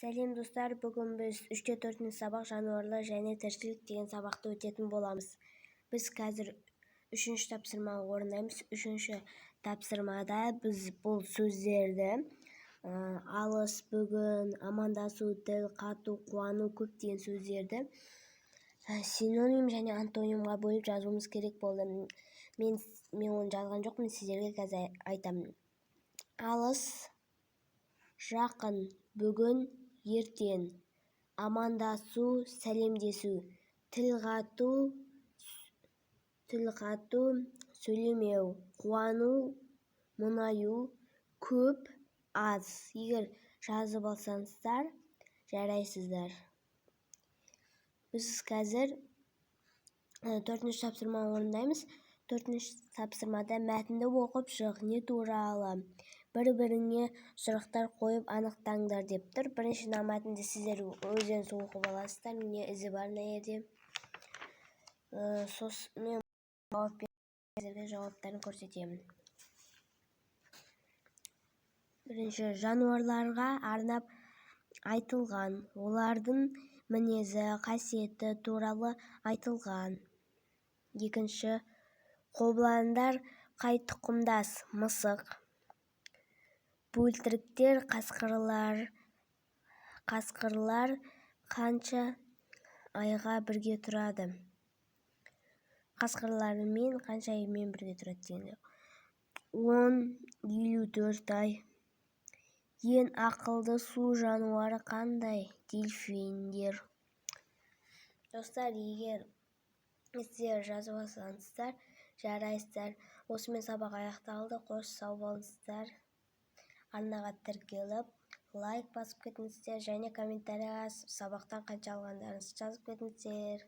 Сәлем достар, бүгін біз 3-4 сабақ жануарлар және тіршілік деген сабақты өтетін боламыз. Біз қазір 3-ші тапсырманы орындаймыз. 3-ші тапсырмада біз бұл сөздерді алыс, бүгін, амандасу, тіл қату, қуану, көп деген сөздерді синоним және антонимға бөліп жазуымыз керек болды. Мен оны жазған жоқпын, сіздерге қазір айтамын. Алыс, жақын, бүгін, ертең, амандасу, сәлемдесу, тіл қату, сөйлемеу, қуану, мұңаю, көп, аз. Егер жазып алсаңыздар, жарайсыздар. Біз қазір 4-ші тапсырманы орындаймыз. 4-ші тапсырмада мәтінді оқып шық, не туралы бір-біріңе сұрақтар қойып анықтаңдар деп тұр. Бірінші мәтінді сіздер өздеріңіз оқып аласыздар. Міне ізі бар мына жерде. Сосын мен жауаптарын көрсетемін. Бірінші, жануарларға арнап айтылған, олардың мінезі, қасиеті туралы айтылған. Екінші, қобыландар қай тұқымдас? Мысық. Бөлтіріктер, қасқырлар қанша айға бірге тұрады? Қасқырлармен қанша аймен бірге тұрады дегенде 10-54 ай. Ең ақылды су жануары қандай? Дельфиндер. Достар, егер сіздер жазып алсаңыздар, жарайсыздар. Осымен сабақ аяқталды. Қош сау болыңыздар. Арнаға тіркеліп, лайк басып кетіңіздер және комментарияға сабақтан қанша алғандарыңызды жазып кетіңіздер.